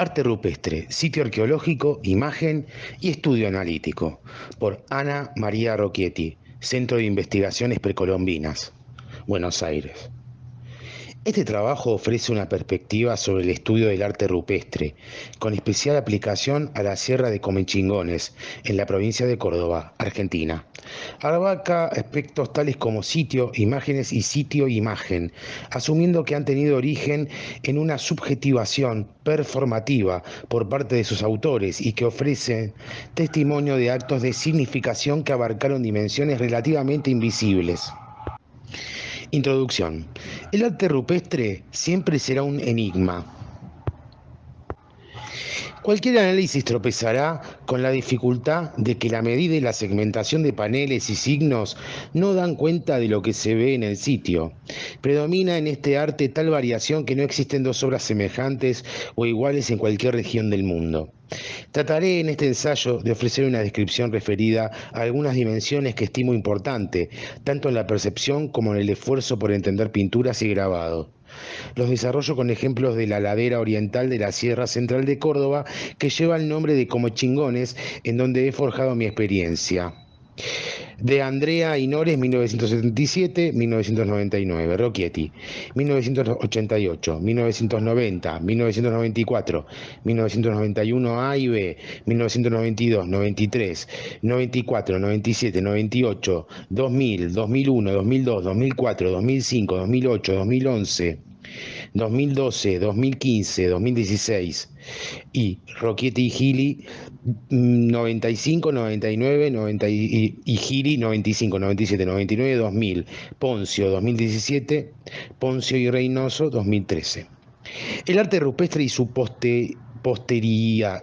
Arte rupestre, sitio arqueológico, imagen y estudio analítico, por Ana María Rocchietti, Centro de Investigaciones Precolombinas, Buenos Aires. Este trabajo ofrece una perspectiva sobre el estudio del arte rupestre, con especial aplicación a la Sierra de Comechingones, en la provincia de Córdoba, Argentina. Abarca aspectos tales como sitio, imágenes y sitio-imagen, asumiendo que han tenido origen en una subjetivación performativa por parte de sus autores y que ofrecen testimonio de actos de significación que abarcaron dimensiones relativamente invisibles. Introducción. El arte rupestre siempre será un enigma. Cualquier análisis tropezará con la dificultad de que la medida y la segmentación de paneles y signos no dan cuenta de lo que se ve en el sitio. Predomina en este arte tal variación que no existen dos obras semejantes o iguales en cualquier región del mundo. Trataré en este ensayo de ofrecer una descripción referida a algunas dimensiones que estimo importante, tanto en la percepción como en el esfuerzo por entender pinturas y grabado. Los desarrollo con ejemplos de la ladera oriental de la Sierra Central de Córdoba, que lleva el nombre de Comechingones, en donde he forjado mi experiencia. De Andrea Hinores, 1977-1999, Rocchietti, 1988, 1990, 1994, 1991 A y B, 1992, 93, 94, 97, 98, 2000, 2001, 2002, 2004, 2005, 2008, 2011, 2012, 2015, 2016 y Rocchietti y Gili 95, 99, 90 y Gili 95, 97, 99, 2000, Poncio 2017, Poncio y Reynoso 2013. El arte rupestre y su posteridad.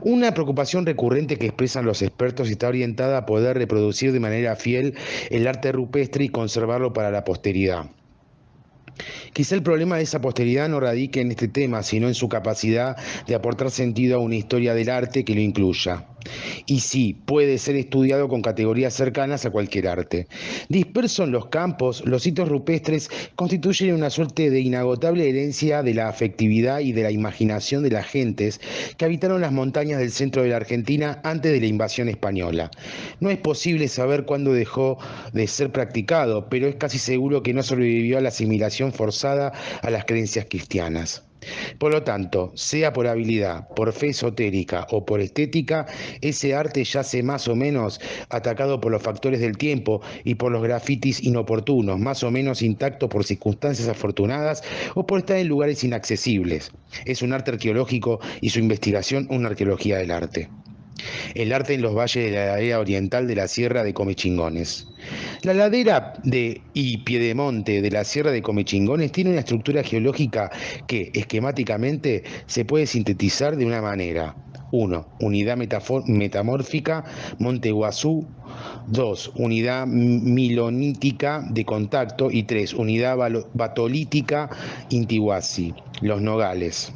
Una preocupación recurrente que expresan los expertos está orientada a poder reproducir de manera fiel el arte rupestre y conservarlo para la posteridad. Quizá el problema de esa posteridad no radique en este tema, sino en su capacidad de aportar sentido a una historia del arte que lo incluya. Y sí, puede ser estudiado con categorías cercanas a cualquier arte. Disperso en los campos, los sitios rupestres constituyen una suerte de inagotable herencia de la afectividad y de la imaginación de las gentes que habitaron las montañas del centro de la Argentina antes de la invasión española. No es posible saber cuándo dejó de ser practicado, pero es casi seguro que no sobrevivió a la asimilación forzada a las creencias cristianas. Por lo tanto, sea por habilidad, por fe esotérica o por estética, ese arte yace más o menos atacado por los factores del tiempo y por los grafitis inoportunos, más o menos intacto por circunstancias afortunadas o por estar en lugares inaccesibles. Es un arte arqueológico y su investigación una arqueología del arte. El arte en los valles de la ladera oriental de la Sierra de Comechingones. La ladera y piedemonte de la Sierra de Comechingones tiene una estructura geológica que, esquemáticamente, se puede sintetizar de una manera. 1. Unidad metamórfica, Monte Iguazú. 2. Unidad milonítica de contacto. Y 3. Unidad batolítica, Intihuasi, Los Nogales.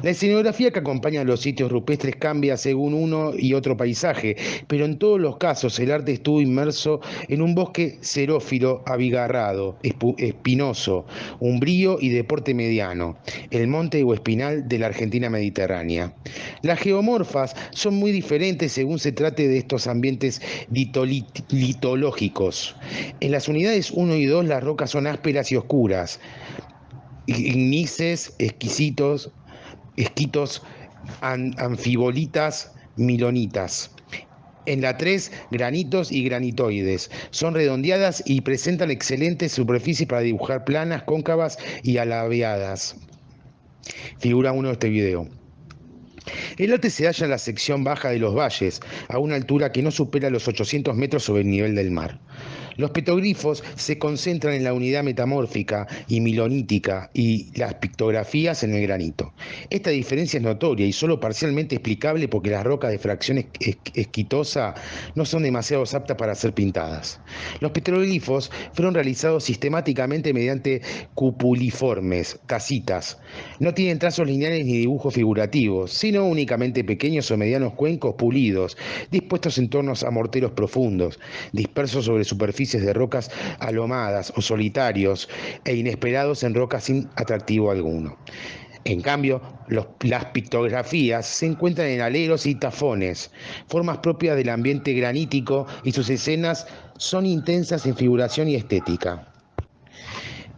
La escenografía que acompaña a los sitios rupestres cambia según uno y otro paisaje, pero en todos los casos el arte estuvo inmerso en un bosque xerófilo abigarrado, espinoso, umbrío y de porte mediano, el monte o espinal de la Argentina mediterránea. Las geomorfas son muy diferentes según se trate de estos ambientes litológicos. En las unidades 1 y 2 las rocas son ásperas y oscuras, ignices, esquitos, anfibolitas, milonitas. En la 3, granitos y granitoides. Son redondeadas y presentan excelentes superficies para dibujar planas, cóncavas y alabeadas. Figura 1 de este video. El arte se halla en la sección baja de los valles, a una altura que no supera los 800 metros sobre el nivel del mar. Los petroglifos se concentran en la unidad metamórfica y milonítica y las pictografías en el granito. Esta diferencia es notoria y solo parcialmente explicable porque las rocas de fracción esquitosa no son demasiado aptas para ser pintadas. Los petroglifos fueron realizados sistemáticamente mediante cupuliformes, casitas. No tienen trazos lineales ni dibujos figurativos, sino únicamente pequeños o medianos cuencos pulidos, dispuestos en torno a morteros profundos, dispersos sobre superficies superficies de rocas alomadas o solitarios e inesperados en rocas sin atractivo alguno. En cambio, las pictografías se encuentran en aleros y tafones, formas propias del ambiente granítico, y sus escenas son intensas en figuración y estética.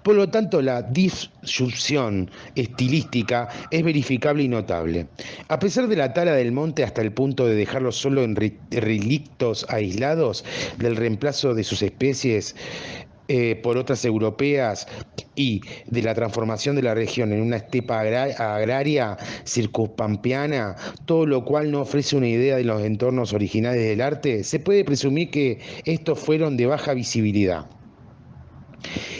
Por lo tanto, la disyunción estilística es verificable y notable. A pesar de la tala del monte hasta el punto de dejarlo solo en relictos aislados del reemplazo de sus especies por otras europeas y de la transformación de la región en una estepa agraria circunpampeana, todo lo cual no ofrece una idea de los entornos originales del arte, se puede presumir que estos fueron de baja visibilidad.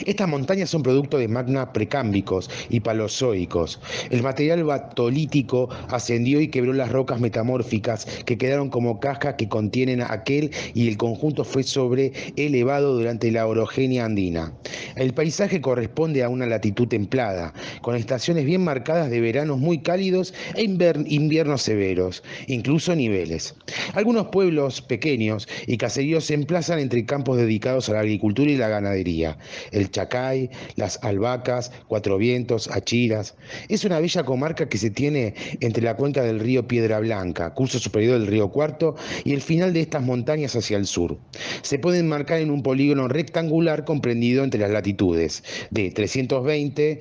Estas montañas son producto de magmas precámbicos y paleozoicos. El material batolítico ascendió y quebró las rocas metamórficas que quedaron como cajas que contienen aquel, y el conjunto fue sobreelevado durante la orogenia andina. El paisaje corresponde a una latitud templada, con estaciones bien marcadas de veranos muy cálidos e inviernos severos, incluso niveles. Algunos pueblos pequeños y caseríos se emplazan entre campos dedicados a la agricultura y la ganadería. El Chacay, las Albahacas, Cuatro Vientos, Achiras. Es una bella comarca que se tiene entre la cuenca del río Piedra Blanca, curso superior del río Cuarto, y el final de estas montañas hacia el sur. Se puede enmarcar en un polígono rectangular comprendido entre las latitudes de 320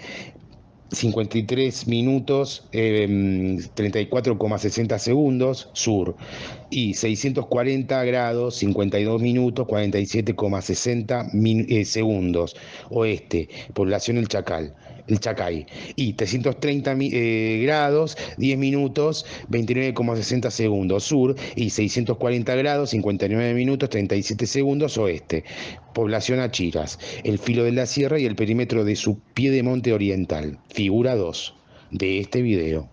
53 minutos 34,60 segundos sur y 640 grados 52 minutos 47,60 segundos oeste, población el Chacay, y 330 grados 10 minutos 29,60 segundos sur y 640 grados 59 minutos 37 segundos oeste, población Achiras, el filo de la sierra y el perímetro de su piedemonte oriental. Figura 2 de este video.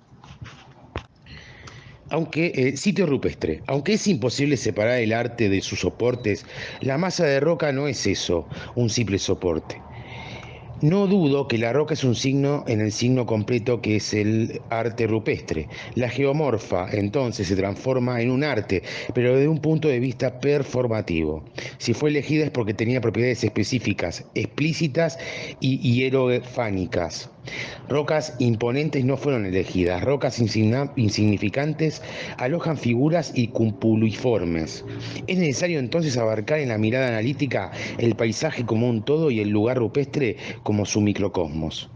Sitio rupestre. Aunque es imposible separar el arte de sus soportes, la masa de roca no es eso, un simple soporte. No dudo que la roca es un signo en el signo completo que es el arte rupestre. La geomorfa entonces se transforma en un arte, pero desde un punto de vista performativo. Si fue elegida es porque tenía propiedades específicas, explícitas y hierofánicas. Rocas imponentes no fueron elegidas, rocas insignificantes alojan figuras y cumpuliformes. Es necesario entonces abarcar en la mirada analítica el paisaje como un todo y el lugar rupestre como su microcosmos.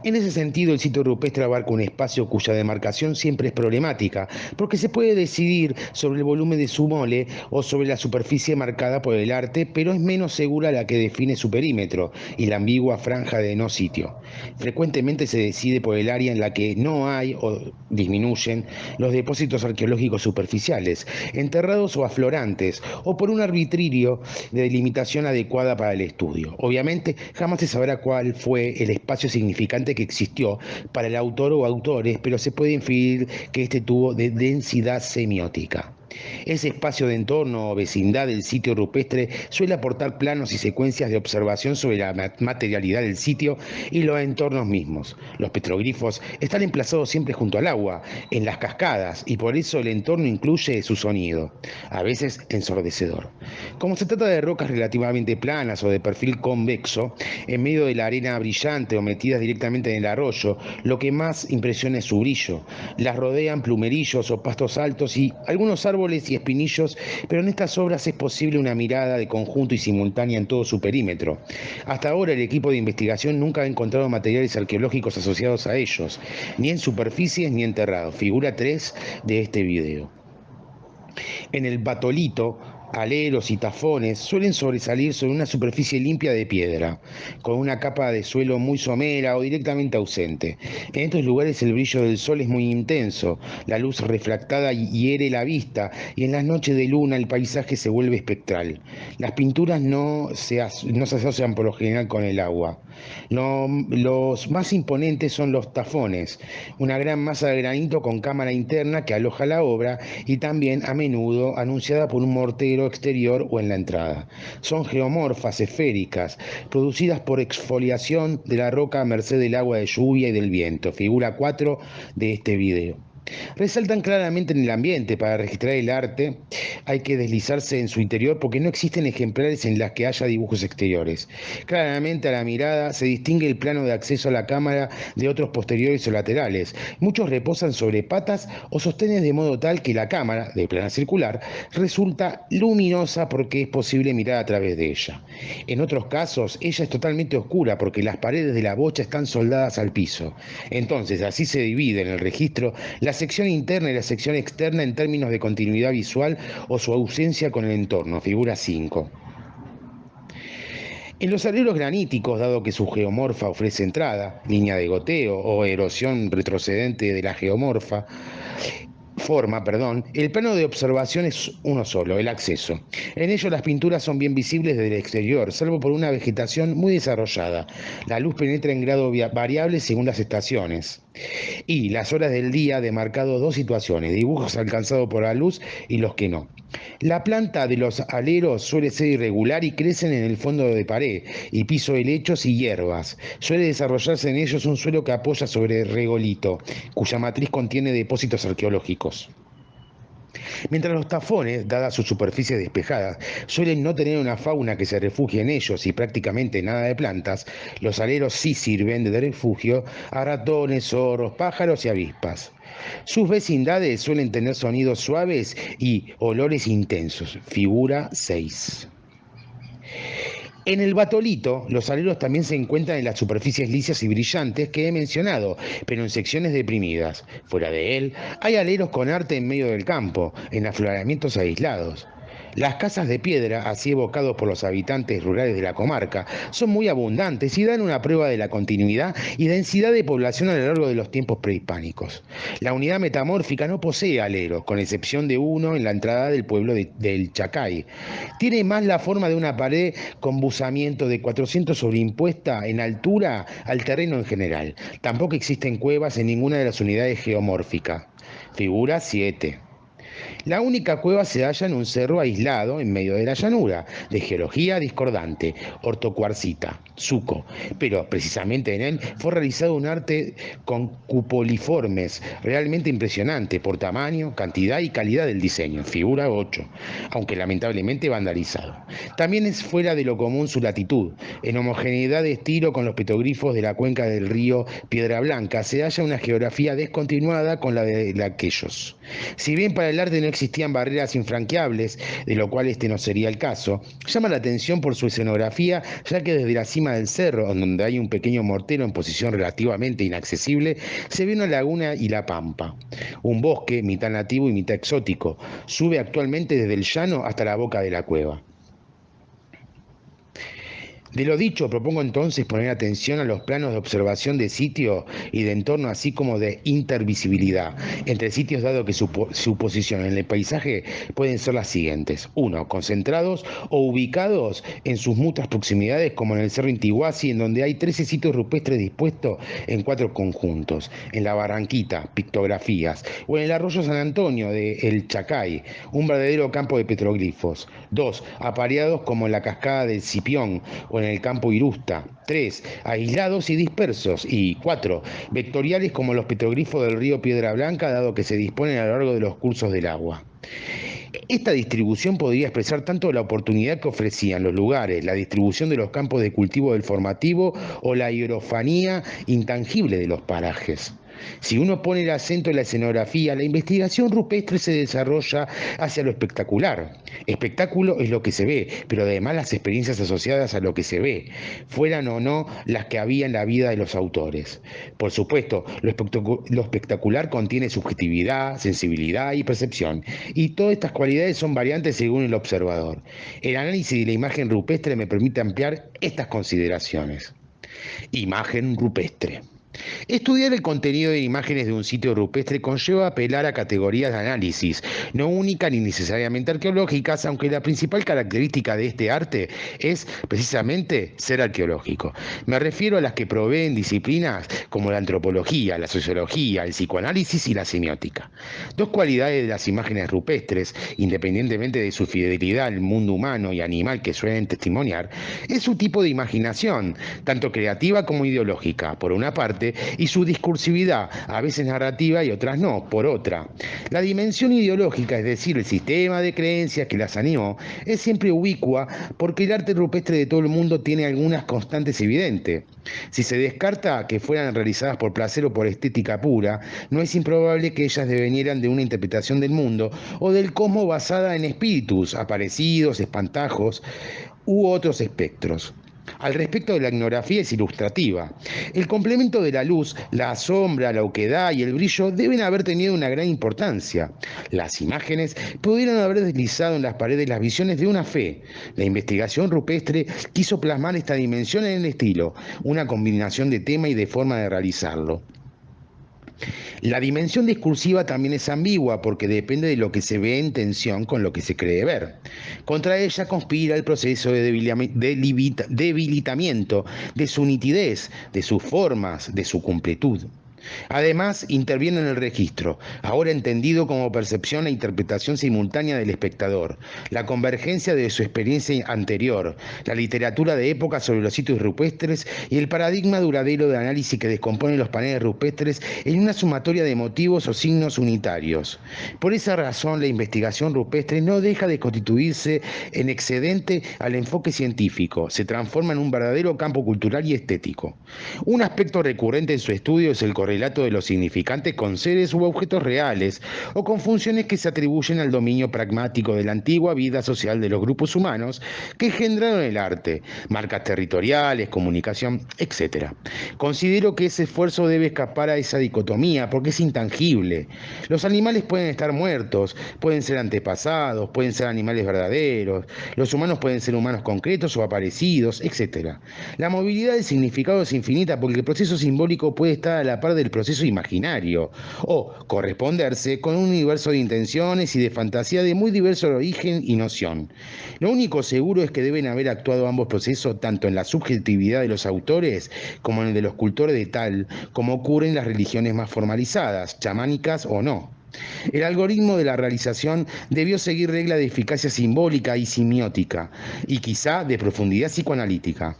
En ese sentido, el sitio rupestre abarca un espacio cuya demarcación siempre es problemática, porque se puede decidir sobre el volumen de su mole o sobre la superficie marcada por el arte, pero es menos segura la que define su perímetro y la ambigua franja de no sitio. Frecuentemente se decide por el área en la que no hay o disminuyen los depósitos arqueológicos superficiales, enterrados o aflorantes, o por un arbitrio de delimitación adecuada para el estudio. Obviamente, jamás se sabrá cuál fue el espacio significante que existió para el autor o autores, pero se puede inferir que este tuvo de densidad semiótica. Ese espacio de entorno o vecindad del sitio rupestre suele aportar planos y secuencias de observación sobre la materialidad del sitio y los entornos mismos. Los petroglifos están emplazados siempre junto al agua, en las cascadas, y por eso el entorno incluye su sonido, a veces ensordecedor. Como se trata de rocas relativamente planas o de perfil convexo, en medio de la arena brillante o metidas directamente en el arroyo, lo que más impresiona es su brillo. Las rodean plumerillos o pastos altos y algunos árboles y espinillos, pero en estas obras es posible una mirada de conjunto y simultánea en todo su perímetro. Hasta ahora el equipo de investigación nunca ha encontrado materiales arqueológicos asociados a ellos, ni en superficies ni enterrados. Figura 3 de este video. En el batolito, aleros y tafones suelen sobresalir sobre una superficie limpia de piedra, con una capa de suelo muy somera o directamente ausente. En estos lugares el brillo del sol es muy intenso, la luz refractada hiere la vista y en las noches de luna el paisaje se vuelve espectral. Las pinturas no se asocian por lo general con el agua. Los más imponentes son los tafones, una gran masa de granito con cámara interna que aloja la obra y también a menudo anunciada por un mortero exterior o en la entrada. Son geomorfas esféricas, producidas por exfoliación de la roca a merced del agua de lluvia y del viento. Figura 4 de este video. Resaltan claramente en el ambiente. Para registrar el arte hay que deslizarse en su interior porque no existen ejemplares en las que haya dibujos exteriores. Claramente a la mirada se distingue el plano de acceso a la cámara de otros posteriores o laterales. Muchos reposan sobre patas o sostenes de modo tal que la cámara, de plana circular, resulta luminosa porque es posible mirar a través de ella. En otros casos, ella es totalmente oscura porque las paredes de la bocha están soldadas al piso. Entonces, así se divide en el registro la sección interna y la sección externa en términos de continuidad visual o su ausencia con el entorno, figura 5. En los aleros graníticos, dado que su geomorfa ofrece entrada, línea de goteo o erosión retrocedente de la el plano de observación es uno solo, el acceso. En ello las pinturas son bien visibles desde el exterior, salvo por una vegetación muy desarrollada. La luz penetra en grado variable según las estaciones. Y las horas del día demarcado dos situaciones, dibujos alcanzados por la luz y los que no. La planta de los aleros suele ser irregular y crecen en el fondo de pared y piso de lechos y hierbas. Suele desarrollarse en ellos un suelo que apoya sobre regolito, cuya matriz contiene depósitos arqueológicos. Mientras los tafones, dadas sus superficies despejadas, suelen no tener una fauna que se refugie en ellos y prácticamente nada de plantas, los aleros sí sirven de refugio a ratones, zorros, pájaros y avispas. Sus vecindades suelen tener sonidos suaves y olores intensos. Figura 6. En el batolito, los aleros también se encuentran en las superficies lisas y brillantes que he mencionado, pero en secciones deprimidas. Fuera de él, hay aleros con arte en medio del campo, en afloramientos aislados. Las casas de piedra, así evocados por los habitantes rurales de la comarca, son muy abundantes y dan una prueba de la continuidad y densidad de población a lo largo de los tiempos prehispánicos. La unidad metamórfica no posee aleros, con excepción de uno en la entrada del pueblo del Chacay. Tiene más la forma de una pared con buzamiento de 400 sobreimpuesta en altura al terreno en general. Tampoco existen cuevas en ninguna de las unidades geomórficas. Figura 7. La única cueva se halla en un cerro aislado en medio de la llanura, de geología discordante, ortocuarcita, Suco, pero precisamente en él fue realizado un arte con cupoliformes realmente impresionante por tamaño, cantidad y calidad del diseño, figura 8, aunque lamentablemente vandalizado. También es fuera de lo común su latitud. En homogeneidad de estilo con los petroglifos de la cuenca del río Piedra Blanca se halla una geografía descontinuada con la de aquellos. Si bien para el arte no existían barreras infranqueables, de lo cual este no sería el caso, llama la atención por su escenografía, ya que desde la cima del cerro, donde hay un pequeño mortero en posición relativamente inaccesible, se ve una laguna y la pampa. Un bosque, mitad nativo y mitad exótico, sube actualmente desde el llano hasta la boca de la cueva. De lo dicho, propongo entonces poner atención a los planos de observación de sitio y de entorno, así como de intervisibilidad entre sitios, dado que su posición en el paisaje pueden ser las siguientes. 1. Concentrados o ubicados en sus mutuas proximidades, como en el Cerro Intihuasi, en donde hay 13 sitios rupestres dispuestos en 4 conjuntos. En la Barranquita, pictografías. O en el Arroyo San Antonio de El Chacay, un verdadero campo de petroglifos. 2. Apareados como en la cascada del Cipión o en el campo Irusta. 3. Aislados y dispersos. Y 4. Vectoriales como los petroglifos del río Piedra Blanca, dado que se disponen a lo largo de los cursos del agua. Esta distribución podría expresar tanto la oportunidad que ofrecían los lugares, la distribución de los campos de cultivo del formativo o la hierofanía intangible de los parajes. Si uno pone el acento en la escenografía, la investigación rupestre se desarrolla hacia lo espectacular. Espectáculo es lo que se ve, pero además las experiencias asociadas a lo que se ve, fueran o no las que había en la vida de los autores. Por supuesto, lo espectacular contiene subjetividad, sensibilidad y percepción, y todas estas cualidades son variantes según el observador. El análisis de la imagen rupestre me permite ampliar estas consideraciones. Imagen rupestre. Estudiar el contenido de imágenes de un sitio rupestre conlleva apelar a categorías de análisis, no únicas ni necesariamente arqueológicas, aunque la principal característica de este arte es precisamente ser arqueológico. Me refiero a las que proveen disciplinas como la antropología, la sociología, el psicoanálisis y la semiótica. Dos cualidades de las imágenes rupestres, independientemente de su fidelidad al mundo humano y animal que suelen testimoniar, es su tipo de imaginación, tanto creativa como ideológica, por una parte, parte, y su discursividad, a veces narrativa y otras no, por otra. La dimensión ideológica, es decir, el sistema de creencias que las animó, es siempre ubicua porque el arte rupestre de todo el mundo tiene algunas constantes evidentes. Si se descarta que fueran realizadas por placer o por estética pura, no es improbable que ellas devinieran de una interpretación del mundo o del cosmos basada en espíritus, aparecidos, espantajos u otros espectros. Al respecto de la etnografía es ilustrativa. El complemento de la luz, la sombra, la oquedad y el brillo deben haber tenido una gran importancia. Las imágenes pudieron haber deslizado en las paredes las visiones de una fe. La investigación rupestre quiso plasmar esta dimensión en el estilo, una combinación de tema y de forma de realizarlo. La dimensión discursiva también es ambigua porque depende de lo que se ve en tensión con lo que se cree ver. Contra ella conspira el proceso de debilitamiento de su nitidez, de sus formas, de su completud. Además, interviene en el registro, ahora entendido como percepción e interpretación simultánea del espectador, la convergencia de su experiencia anterior, la literatura de época sobre los sitios rupestres y el paradigma duradero de análisis que descompone los paneles rupestres en una sumatoria de motivos o signos unitarios. Por esa razón, la investigación rupestre no deja de constituirse en excedente al enfoque científico, se transforma en un verdadero campo cultural y estético. Un aspecto recurrente en su estudio es el correlato de los significantes con seres u objetos reales o con funciones que se atribuyen al dominio pragmático de la antigua vida social de los grupos humanos que engendraron el arte, marcas territoriales, comunicación, etc. Considero que ese esfuerzo debe escapar a esa dicotomía porque es intangible. Los animales pueden estar muertos, pueden ser antepasados, pueden ser animales verdaderos, los humanos pueden ser humanos concretos o aparecidos, etc. La movilidad del significado es infinita porque el proceso simbólico puede estar a la par del proceso imaginario o corresponderse con un universo de intenciones y de fantasía de muy diverso origen y noción. Lo único seguro es que deben haber actuado ambos procesos tanto en la subjetividad de los autores como en el de los cultores de tal como ocurre en las religiones más formalizadas, chamánicas o no. El algoritmo de la realización debió seguir reglas de eficacia simbólica y simiótica y quizá de profundidad psicoanalítica.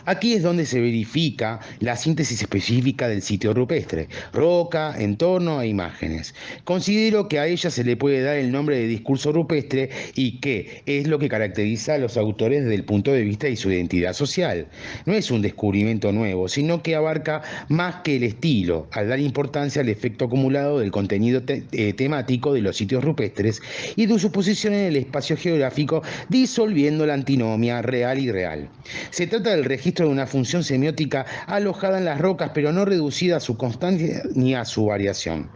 Aquí es donde se verifica la síntesis específica del sitio rupestre, roca, entorno e imágenes. Considero que a ella se le puede dar el nombre de discurso rupestre y que es lo que caracteriza a los autores desde el punto de vista de su identidad social. No es un descubrimiento nuevo, sino que abarca más que el estilo, al dar importancia al efecto acumulado del contenido temático de los sitios rupestres y de su posición en el espacio geográfico, disolviendo la antinomia real y real. Se trata del registro de una función semiótica alojada en las rocas, pero no reducida a su constancia ni a su variación.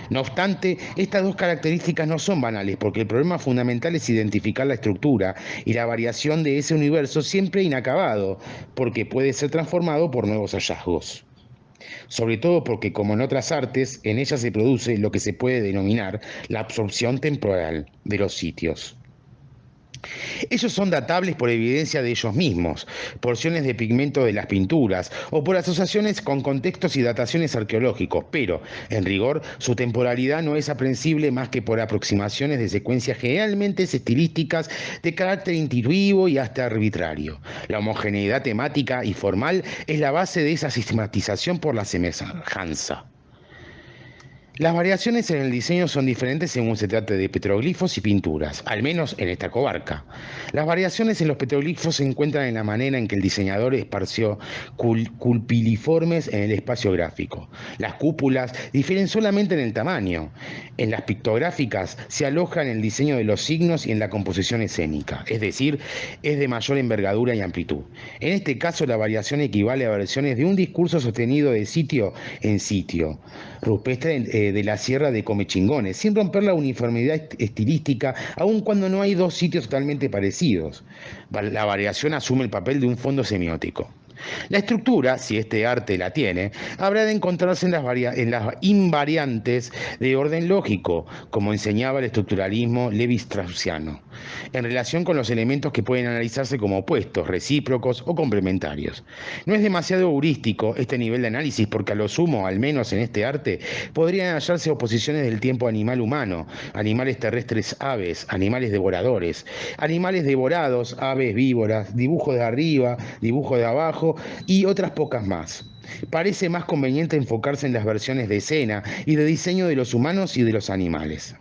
No obstante, estas dos características no son banales, porque el problema fundamental es identificar la estructura y la variación de ese universo siempre inacabado, porque puede ser transformado por nuevos hallazgos. Sobre todo porque, como en otras artes, en ellas se produce lo que se puede denominar la absorción temporal de los sitios. Ellos son datables por evidencia de ellos mismos, porciones de pigmento de las pinturas o por asociaciones con contextos y dataciones arqueológicos, pero, en rigor, su temporalidad no es aprehensible más que por aproximaciones de secuencias generalmente estilísticas de carácter intuitivo y hasta arbitrario. La homogeneidad temática y formal es la base de esa sistematización por la semejanza. Las variaciones en el diseño son diferentes según se trate de petroglifos y pinturas, al menos en esta comarca. Las variaciones en los petroglifos se encuentran en la manera en que el diseñador esparció cupiliformes en el espacio gráfico. Las cúpulas difieren solamente en el tamaño. En las pictográficas se aloja en el diseño de los signos y en la composición escénica, es decir, es de mayor envergadura y amplitud. En este caso, la variación equivale a variaciones de un discurso sostenido de sitio en sitio, rupestre de la Sierra de Comechingones, sin romper la uniformidad estilística, aun cuando no hay dos sitios totalmente parecidos. La variación asume el papel de un fondo semiótico. La estructura, si este arte la tiene, habrá de encontrarse en las invariantes de orden lógico, como enseñaba el estructuralismo levi-straussiano, en relación con los elementos que pueden analizarse como opuestos, recíprocos o complementarios. No es demasiado heurístico este nivel de análisis porque a lo sumo, al menos en este arte, podrían hallarse oposiciones del tiempo animal-humano, animales terrestres aves, animales devoradores, animales devorados, aves víboras, dibujos de arriba, dibujos de abajo, y otras pocas más. Parece más conveniente enfocarse en las versiones de escena y de diseño de los humanos y de los animales.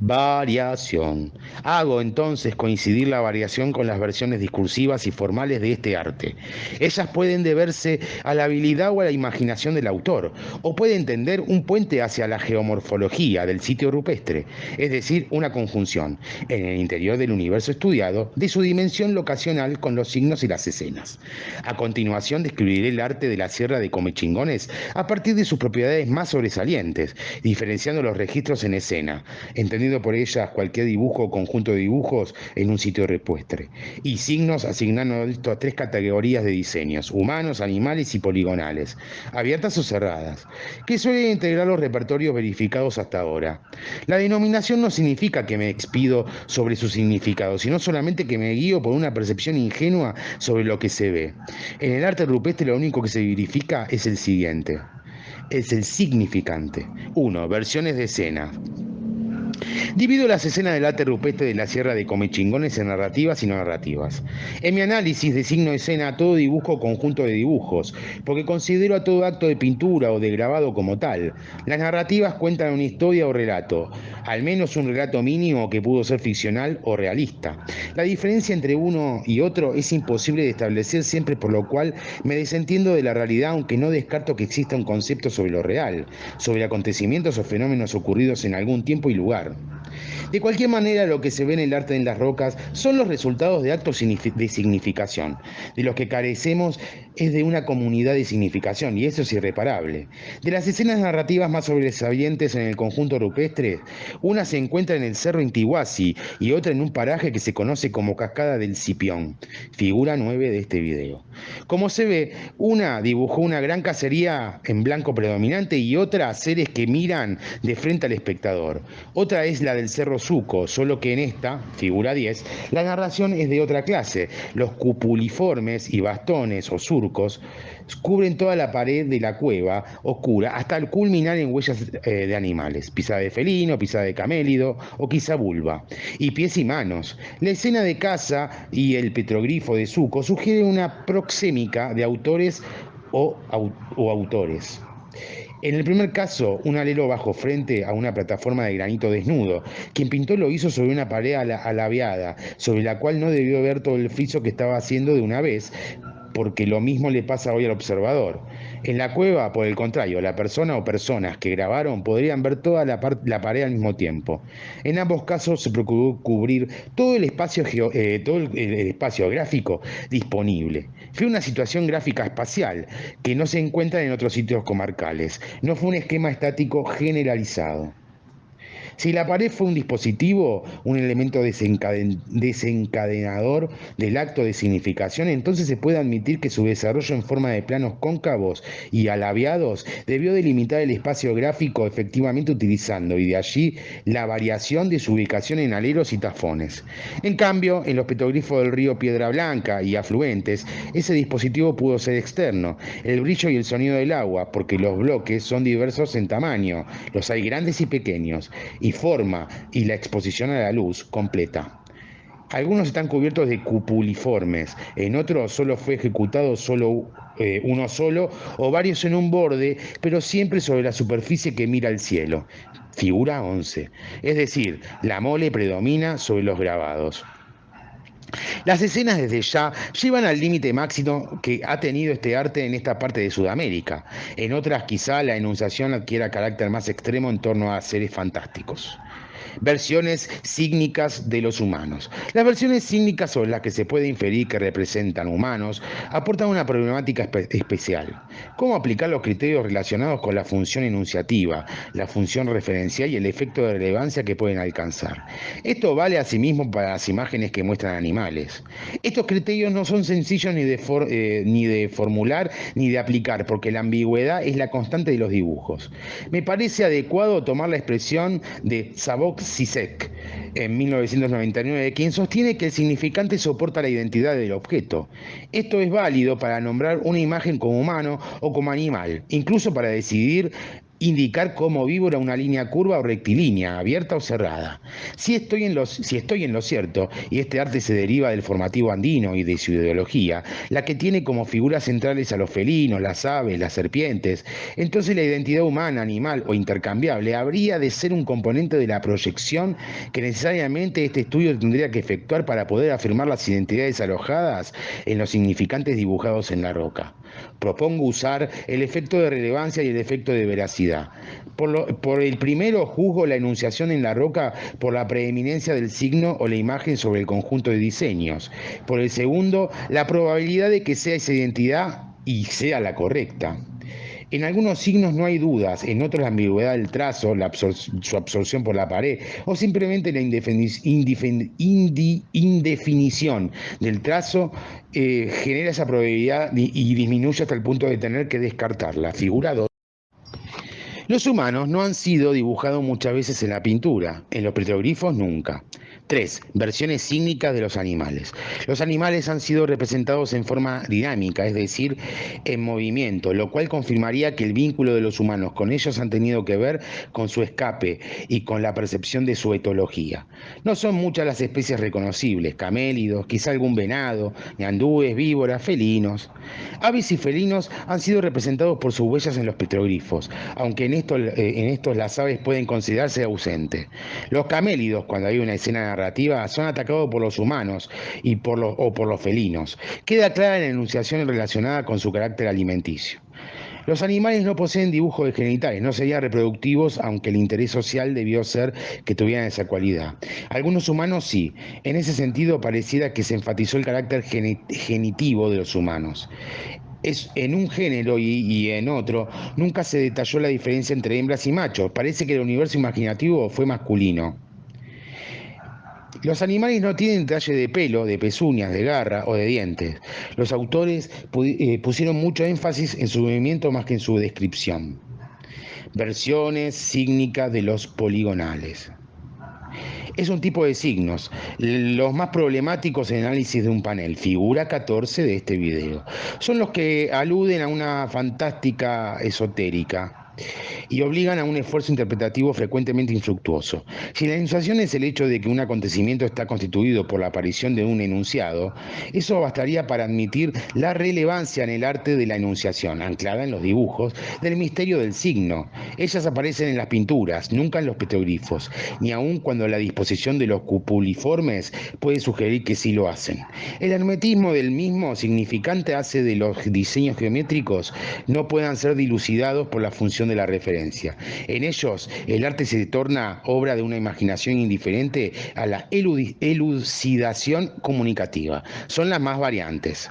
Variación. Hago entonces coincidir la variación con las versiones discursivas y formales de este arte. Ellas pueden deberse a la habilidad o a la imaginación del autor, o pueden tender un puente hacia la geomorfología del sitio rupestre, es decir, una conjunción, en el interior del universo estudiado, de su dimensión locacional con los signos y las escenas. A continuación describiré el arte de la Sierra de Comechingones a partir de sus propiedades más sobresalientes, diferenciando los registros en escena, entendiendo por ellas cualquier dibujo o conjunto de dibujos en un sitio rupestre, y signos asignando esto a tres categorías de diseños: humanos, animales y poligonales, abiertas o cerradas, que suelen integrar los repertorios verificados hasta ahora. La denominación no significa que me expido sobre su significado, sino solamente que me guío por una percepción ingenua sobre lo que se ve. En el arte rupestre lo único que se verifica es el siguiente: es el significante. 1. Versiones de escena. Divido las escenas del arte rupestre de la Sierra de Comechingones en narrativas y no narrativas. En mi análisis designo escena a todo dibujo o conjunto de dibujos, porque considero a todo acto de pintura o de grabado como tal. Las narrativas cuentan una historia o relato, al menos un relato mínimo que pudo ser ficcional o realista. La diferencia entre uno y otro es imposible de establecer siempre, por lo cual me desentiendo de la realidad, aunque no descarto que exista un concepto sobre lo real, sobre acontecimientos o fenómenos ocurridos en algún tiempo y lugar. De cualquier manera, lo que se ve en el arte en las rocas son los resultados de actos de significación. De los que carecemos es de una comunidad de significación, y eso es irreparable. De las escenas narrativas más sobresalientes en el conjunto rupestre, una se encuentra en el Cerro Intihuasi y otra en un paraje que se conoce como Cascada del Cipión, figura 9 de este video. Como se ve, una dibujó una gran cacería en blanco predominante y otra seres que miran de frente al espectador. Otra es la del Cerro Suco, solo que en esta, figura 10, la narración es de otra clase. Los cupuliformes y bastones o surcos cubren toda la pared de la cueva oscura hasta el culminar en huellas de animales, pisada de felino, pisada de camélido o quizá vulva, y pies y manos. La escena de caza y el petroglifo de Suco sugieren una proxémica de autores o autores. En el primer caso, un alero bajo frente a una plataforma de granito desnudo. Quien pintó lo hizo sobre una pared alabeada, sobre la cual no debió ver todo el friso que estaba haciendo de una vez, porque lo mismo le pasa hoy al observador. En la cueva, por el contrario, la persona o personas que grabaron podrían ver toda la pared al mismo tiempo. En ambos casos se procuró cubrir todo el espacio, el espacio gráfico disponible. Fue una situación gráfica espacial que no se encuentra en otros sitios comarcales. No fue un esquema estático generalizado. Si la pared fue un dispositivo, un elemento desencadenador del acto de significación, entonces se puede admitir que su desarrollo en forma de planos cóncavos y alabeados debió delimitar el espacio gráfico efectivamente utilizando, y de allí la variación de su ubicación en aleros y tafones. En cambio, en los petroglifos del río Piedra Blanca y afluentes, ese dispositivo pudo ser externo, el brillo y el sonido del agua, porque los bloques son diversos en tamaño, los hay grandes y pequeños, y forma y la exposición a la luz completa. Algunos están cubiertos de cupuliformes, en otros solo fue ejecutado uno solo o varios en un borde, pero siempre sobre la superficie que mira al cielo. Figura 11. Es decir, la mole predomina sobre los grabados. Las escenas desde ya llevan al límite máximo que ha tenido este arte en esta parte de Sudamérica. En otras quizá la enunciación adquiera carácter más extremo en torno a seres fantásticos. Versiones sígnicas de los humanos. Las versiones sígnicas, sobre las que se puede inferir que representan humanos, aportan una problemática especial. ¿Cómo aplicar los criterios relacionados con la función enunciativa, la función referencial y el efecto de relevancia que pueden alcanzar? Esto vale asimismo para las imágenes que muestran animales. Estos criterios no son sencillos ni de formular ni de aplicar, porque la ambigüedad es la constante de los dibujos. Me parece adecuado tomar la expresión de Szabó Zizek, en 1999, quien sostiene que el significante soporta la identidad del objeto. Esto es válido para nombrar una imagen como humano o como animal, incluso para decidir indicar como víbora una línea curva o rectilínea, abierta o cerrada. Si estoy en lo cierto, y este arte se deriva del formativo andino y de su ideología, la que tiene como figuras centrales a los felinos, las aves, las serpientes, entonces la identidad humana, animal o intercambiable habría de ser un componente de la proyección que necesariamente este estudio tendría que efectuar para poder afirmar las identidades alojadas en los significantes dibujados en la roca. Propongo usar el efecto de relevancia y el efecto de veracidad. Por el primero juzgo la enunciación en la roca por la preeminencia del signo o la imagen sobre el conjunto de diseños. Por el segundo, la probabilidad de que sea esa identidad y sea la correcta. En algunos signos no hay dudas, en otros la ambigüedad del trazo, su absorción por la pared o simplemente la indefinición del trazo genera esa probabilidad y disminuye hasta el punto de tener que descartarla. Figura 2. Los humanos no han sido dibujados muchas veces en la pintura, en los petroglifos nunca. 3. Versiones sígnicas de los animales. Los animales han sido representados en forma dinámica, es decir, en movimiento, lo cual confirmaría que el vínculo de los humanos con ellos han tenido que ver con su escape y con la percepción de su etología. No son muchas las especies reconocibles, camélidos, quizá algún venado, ñandúes, víboras, felinos. Aves y felinos han sido representados por sus huellas en los petroglifos, aunque en estos las aves pueden considerarse ausentes. Los camélidos, cuando hay una escena narrativa, son atacados por los humanos o por los felinos. Queda clara la enunciación relacionada con su carácter alimenticio. Los animales no poseen dibujos de genitales, no serían reproductivos, aunque el interés social debió ser que tuvieran esa cualidad. Algunos humanos sí. En ese sentido pareciera que se enfatizó el carácter genitivo de los humanos. En un género y en otro nunca se detalló la diferencia entre hembras y machos. Parece que el universo imaginativo fue masculino. Los animales no tienen detalle de pelo, de pezuñas, de garra o de dientes. Los autores pusieron mucho énfasis en su movimiento más que en su descripción. Versiones sígnicas de los poligonales. Es un tipo de signos, los más problemáticos en análisis de un panel, figura 14 de este video. Son los que aluden a una fantástica esotérica y obligan a un esfuerzo interpretativo frecuentemente infructuoso. Si la enunciación es el hecho de que un acontecimiento está constituido por la aparición de un enunciado, eso bastaría para admitir la relevancia en el arte de la enunciación, anclada en los dibujos, del misterio del signo. Ellas aparecen en las pinturas, nunca en los petroglifos, ni aun cuando la disposición de los cupuliformes puede sugerir que sí lo hacen. El hermetismo del mismo significante hace de los diseños geométricos no puedan ser dilucidados por la función de la referencia. En ellos, el arte se torna obra de una imaginación indiferente a la elucidación comunicativa. Son las más variantes.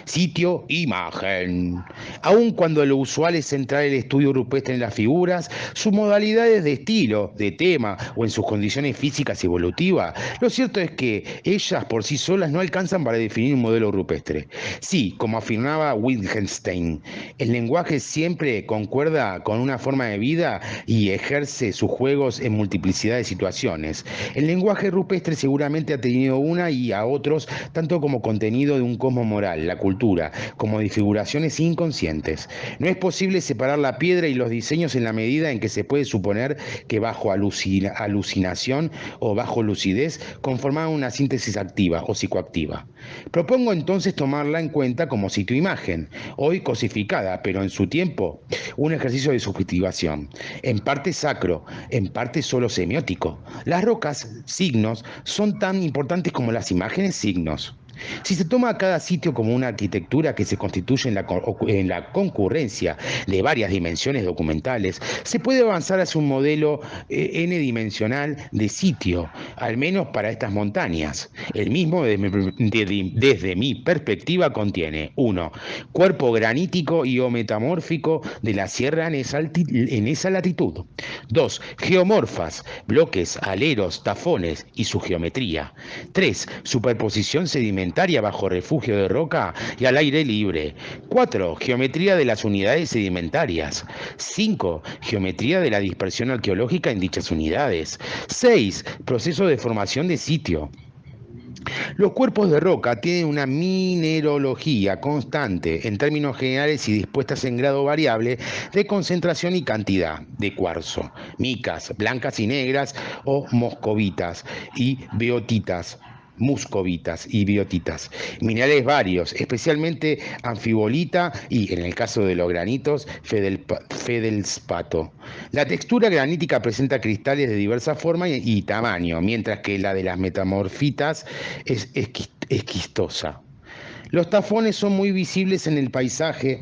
Sitio, imagen. Aun cuando lo usual es centrar el estudio rupestre en las figuras, sus modalidades de estilo, de tema o en sus condiciones físicas y evolutivas, lo cierto es que ellas por sí solas no alcanzan para definir un modelo rupestre. Sí, como afirmaba Wittgenstein, el lenguaje siempre concuerda con una forma de vida y ejerce sus juegos en multiplicidad de situaciones. El lenguaje rupestre seguramente ha tenido una y a otros tanto como contenido de un cosmos moral, la cultura, como disfiguraciones inconscientes. No es posible separar la piedra y los diseños en la medida en que se puede suponer que bajo alucinación o bajo lucidez conformaban una síntesis activa o psicoactiva. Propongo entonces tomarla en cuenta como sitio-imagen, hoy cosificada, pero en su tiempo un ejercicio de subjetivación, en parte sacro, en parte solo semiótico. Las rocas, signos, son tan importantes como las imágenes, signos. Si se toma a cada sitio como una arquitectura que se constituye en la concurrencia de varias dimensiones documentales, se puede avanzar hacia un modelo n-dimensional de sitio, al menos para estas montañas. El mismo, desde mi perspectiva, contiene 1. Cuerpo granítico y o metamórfico de la sierra en esa latitud. 2. Geomorfas, bloques, aleros, tafones y su geometría. 3. Superposición sedimentaria bajo refugio de roca y al aire libre. 4. Geometría de las unidades sedimentarias. 5. Geometría de la dispersión arqueológica en dichas unidades. 6. Proceso de formación de sitio. Los cuerpos de roca tienen una mineralogía constante, en términos generales y dispuestas en grado variable de concentración y cantidad de cuarzo, micas blancas y negras o moscovitas y biotitas. Muscovitas y biotitas, minerales varios, especialmente anfibolita y, en el caso de los granitos, feldespato. La textura granítica presenta cristales de diversa forma y tamaño, mientras que la de las metamorfitas es esquistosa. Los tafones son muy visibles en el paisaje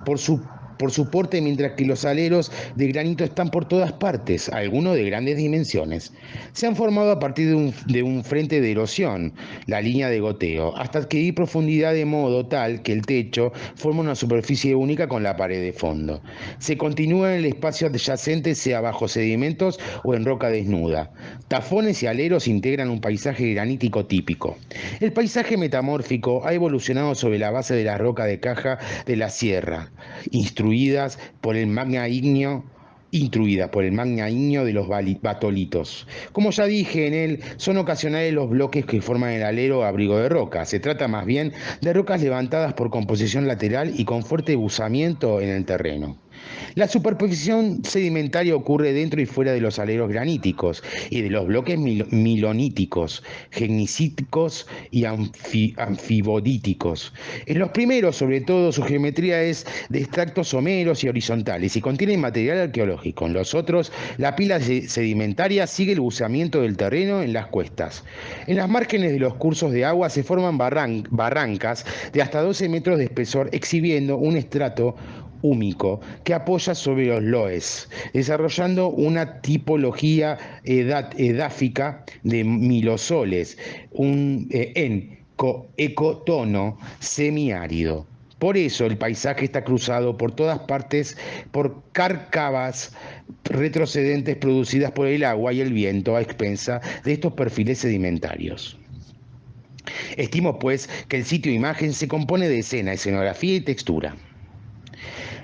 por su porte, mientras que los aleros de granito están por todas partes, algunos de grandes dimensiones. Se han formado a partir de un frente de erosión, la línea de goteo, hasta adquirir profundidad de modo tal que el techo forma una superficie única con la pared de fondo. Se continúa en el espacio adyacente, sea bajo sedimentos o en roca desnuda. Tafones y aleros integran un paisaje granítico típico. El paisaje metamórfico ha evolucionado sobre la base de la roca de caja de la sierra, instruidas por el magma ígneo de los batolitos. Como ya dije en él, son ocasionales los bloques que forman el alero o abrigo de roca. Se trata más bien de rocas levantadas por composición lateral y con fuerte buzamiento en el terreno. La superposición sedimentaria ocurre dentro y fuera de los aleros graníticos y de los bloques miloníticos, gneisíticos y anfibodíticos. En los primeros, sobre todo, su geometría es de extractos someros y horizontales y contiene material arqueológico. En los otros, la pila sedimentaria sigue el buceamiento del terreno en las cuestas. En las márgenes de los cursos de agua se forman barrancas de hasta 12 metros de espesor, exhibiendo un estrato húmico que apoya sobre los loes, desarrollando una tipología edáfica de milosoles, en ecotono semiárido. Por eso el paisaje está cruzado por todas partes por cárcavas retrocedentes producidas por el agua y el viento a expensa de estos perfiles sedimentarios. Estimo, pues, que el sitio imagen se compone de escena, escenografía y textura.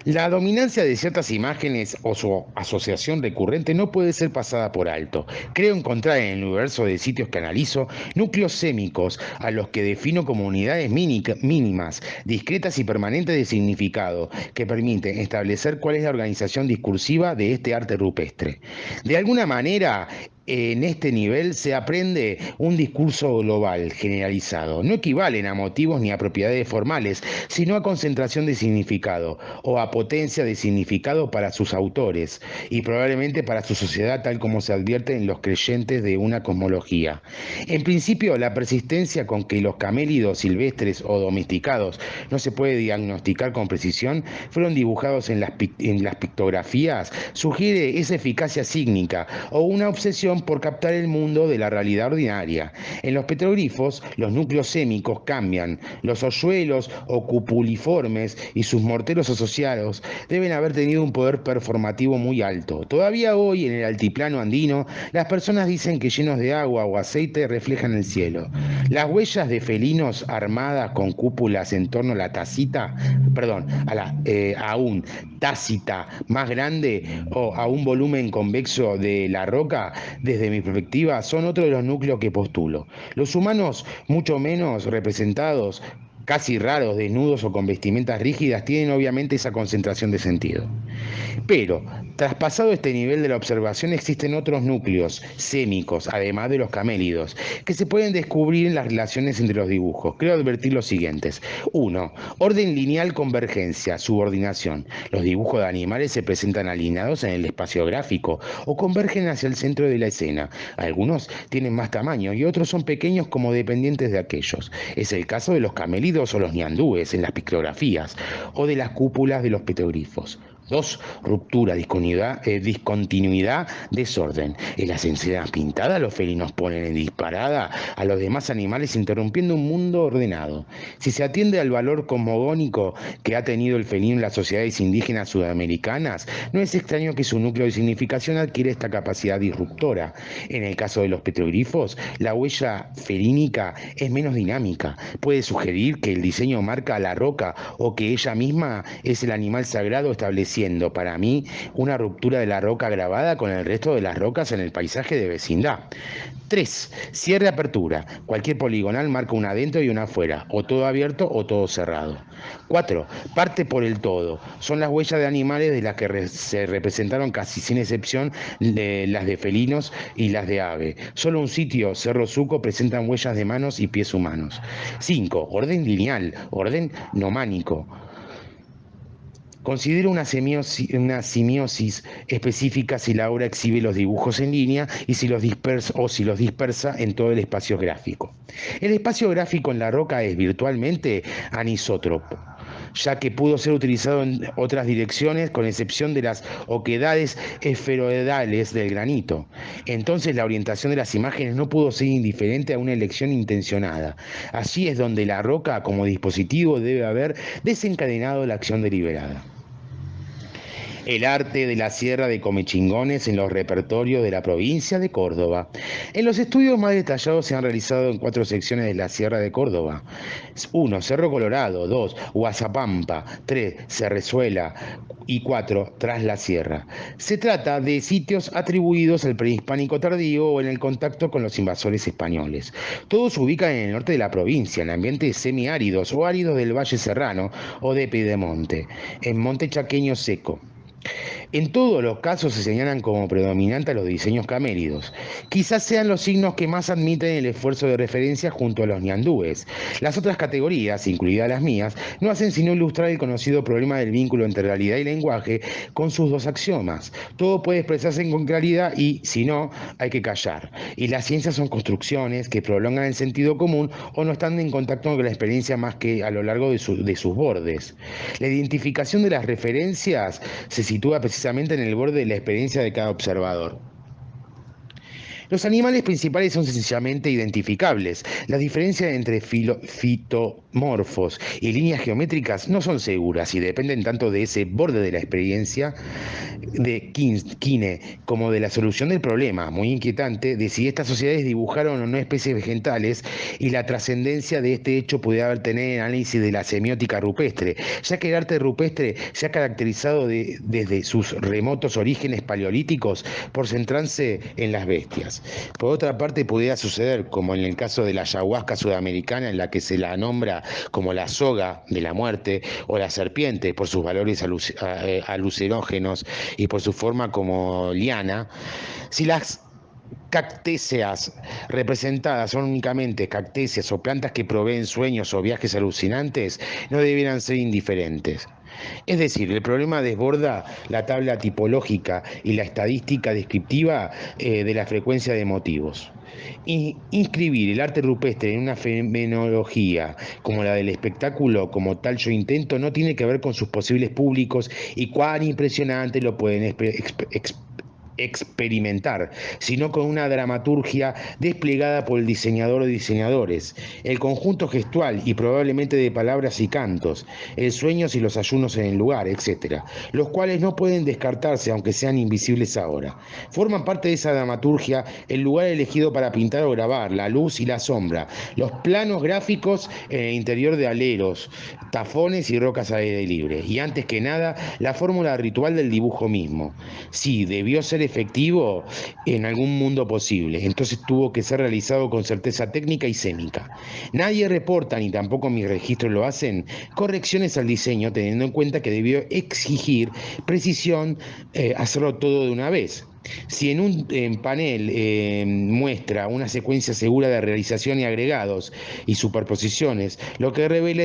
La dominancia de ciertas imágenes o su asociación recurrente no puede ser pasada por alto. Creo encontrar en el universo de sitios que analizo núcleos sémicos a los que defino como unidades mínimas, discretas y permanentes de significado, que permiten establecer cuál es la organización discursiva de este arte rupestre. De alguna manera, en este nivel se aprende un discurso global, generalizado. No equivalen a motivos ni a propiedades formales, sino a concentración de significado o a potencia de significado para sus autores y probablemente para su sociedad, tal como se advierte en los creyentes de una cosmología. En principio, la persistencia con que los camélidos silvestres o domesticados no se puede diagnosticar con precisión fueron dibujados en las pictografías sugiere esa eficacia sígnica o una obsesión por captar el mundo de la realidad ordinaria. En los petroglifos, los núcleos sémicos cambian. Los hoyuelos o cupuliformes y sus morteros asociados deben haber tenido un poder performativo muy alto. Todavía hoy, en el altiplano andino, las personas dicen que llenos de agua o aceite reflejan el cielo. Las huellas de felinos armadas con cúpulas en torno a la a un tácita más grande o a un volumen convexo de la roca, desde mi perspectiva, son otro de los núcleos que postulo. Los humanos, mucho menos representados, casi raros, desnudos o con vestimentas rígidas, tienen obviamente esa concentración de sentido. Pero, traspasado este nivel de la observación, existen otros núcleos sémicos, además de los camélidos, que se pueden descubrir en las relaciones entre los dibujos. Creo advertir los siguientes. 1. Orden lineal, convergencia, subordinación. Los dibujos de animales se presentan alineados en el espacio gráfico o convergen hacia el centro de la escena. Algunos tienen más tamaño y otros son pequeños como dependientes de aquellos. Es el caso de los camélidos o los ñandúes en las pictografías o de las cúpulas de los petroglifos. 2. Ruptura, discontinuidad, desorden. En las escenas pintadas, los felinos ponen en disparada a los demás animales, interrumpiendo un mundo ordenado. Si se atiende al valor cosmogónico que ha tenido el felino en las sociedades indígenas sudamericanas, no es extraño que su núcleo de significación adquiera esta capacidad disruptora. En el caso de los petroglifos, la huella felínica es menos dinámica. Puede sugerir que el diseño marca a la roca o que ella misma es el animal sagrado establecido siendo para mí una ruptura de la roca grabada con el resto de las rocas en el paisaje de vecindad. 3. Cierre-apertura. Cualquier poligonal marca una adentro y una afuera, o todo abierto o todo cerrado. 4. Parte por el todo. Son las huellas de animales de las que se representaron casi sin excepción las de felinos y las de ave. Solo un sitio, Cerro Suco, presentan huellas de manos y pies humanos. 5. Orden lineal, orden nománico. Considero una simiosis específica si la obra exhibe los dibujos en línea y si los dispersa en todo el espacio gráfico. El espacio gráfico en la roca es virtualmente anisótropo, ya que pudo ser utilizado en otras direcciones con excepción de las oquedades esferoidales del granito. Entonces la orientación de las imágenes no pudo ser indiferente a una elección intencionada. Allí es donde la roca como dispositivo debe haber desencadenado la acción deliberada. El arte de la Sierra de Comechingones en los repertorios de la provincia de Córdoba. En los estudios más detallados se han realizado en 4 secciones de la Sierra de Córdoba. 1. Cerro Colorado. 2. Guazapampa. 3. Cerrezuela. Y 4. Tras la Sierra. Se trata de sitios atribuidos al prehispánico tardío o en el contacto con los invasores españoles. Todos se ubican en el norte de la provincia, en ambientes semiáridos o áridos del Valle Serrano o de Piedemonte, en monte chaqueño seco. En todos los casos se señalan como predominantes los diseños caméridos. Quizás sean los signos que más admiten el esfuerzo de referencia junto a los ñandúes. Las otras categorías, incluidas las mías, no hacen sino ilustrar el conocido problema del vínculo entre realidad y lenguaje con sus 2 axiomas. Todo puede expresarse con claridad y, si no, hay que callar. Y las ciencias son construcciones que prolongan el sentido común o no están en contacto con la experiencia más que a lo largo de sus bordes. La identificación de las referencias se sitúa precisamente en el borde de la experiencia de cada observador. Los animales principales son sencillamente identificables. Las diferencias entre fitomorfos y líneas geométricas no son seguras y dependen tanto de ese borde de la experiencia de Kine como de la solución del problema, muy inquietante, de si estas sociedades dibujaron o no especies vegetales y la trascendencia de este hecho pudiera tener en análisis de la semiótica rupestre, ya que el arte rupestre se ha caracterizado desde sus remotos orígenes paleolíticos por centrarse en las bestias. Por otra parte, pudiera suceder, como en el caso de la ayahuasca sudamericana, en la que se la nombra como la soga de la muerte, o la serpiente por sus valores alucinógenos y por su forma como liana, si las cactáceas representadas son únicamente cactáceas o plantas que proveen sueños o viajes alucinantes, no debieran ser indiferentes. Es decir, el problema desborda la tabla tipológica y la estadística descriptiva de la frecuencia de motivos. Inscribir el arte rupestre en una fenomenología como la del espectáculo, como tal yo intento, no tiene que ver con sus posibles públicos y cuán impresionante lo pueden experimentar, sino con una dramaturgia desplegada por el diseñador o diseñadores, el conjunto gestual y probablemente de palabras y cantos, el sueños y los ayunos en el lugar, etc., los cuales no pueden descartarse aunque sean invisibles ahora. Forman parte de esa dramaturgia el lugar elegido para pintar o grabar, la luz y la sombra, los planos gráficos en el interior de aleros, tafones y rocas al aire libre, y antes que nada, la fórmula ritual del dibujo mismo. Sí, debió ser efectivo en algún mundo posible, entonces tuvo que ser realizado con certeza técnica y sémica. Nadie reporta, ni tampoco mis registros lo hacen, correcciones al diseño, teniendo en cuenta que debió exigir precisión hacerlo todo de una vez. Si en un panel muestra una secuencia segura de realización y agregados y superposiciones, lo que revela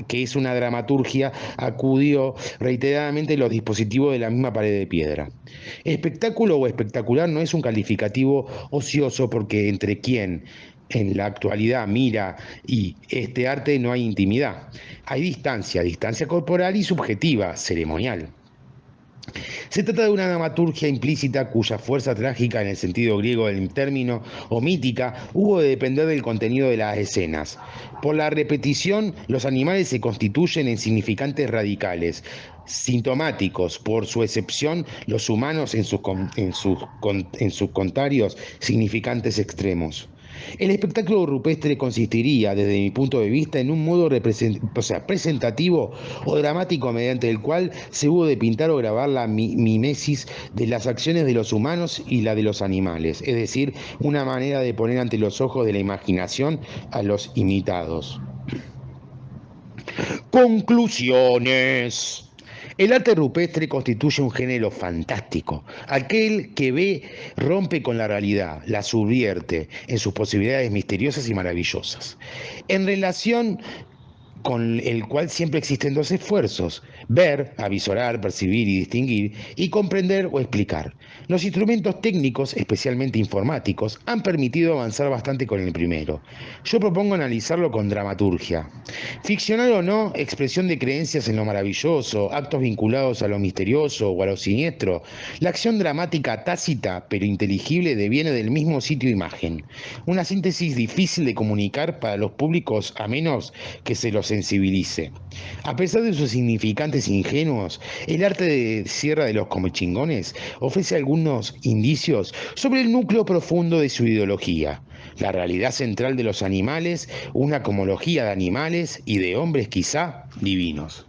que es una dramaturgia acudió reiteradamente los dispositivos de la misma pared de piedra. Espectáculo o espectacular no es un calificativo ocioso porque entre quien en la actualidad mira y este arte no hay intimidad. Hay distancia corporal y subjetiva, ceremonial. Se trata de una dramaturgia implícita cuya fuerza trágica en el sentido griego del término o mítica hubo de depender del contenido de las escenas. Por la repetición, los animales se constituyen en significantes radicales, sintomáticos, por su excepción, los humanos en sus contrarios significantes extremos. El espectáculo rupestre consistiría, desde mi punto de vista, en un modo presentativo o dramático mediante el cual se hubo de pintar o grabar la mimesis de las acciones de los humanos y la de los animales, es decir, una manera de poner ante los ojos de la imaginación a los imitados. Conclusiones. El arte rupestre constituye un género fantástico. Aquel que ve rompe con la realidad, la subvierte en sus posibilidades misteriosas y maravillosas. En relación con el cual siempre existen dos esfuerzos: ver, avisorar, percibir y distinguir, y comprender o explicar. Los instrumentos técnicos, especialmente informáticos, han permitido avanzar bastante con el primero. Yo propongo analizarlo con dramaturgia. Ficcional o no, expresión de creencias en lo maravilloso, actos vinculados a lo misterioso o a lo siniestro, la acción dramática tácita pero inteligible deviene del mismo sitio-imagen. Una síntesis difícil de comunicar para los públicos a menos que se los sensibilice. A pesar de sus significantes ingenuos, el arte de Sierra de los Comechingones ofrece algunos indicios sobre el núcleo profundo de su ideología, la realidad central de los animales, una cosmología de animales y de hombres quizá divinos.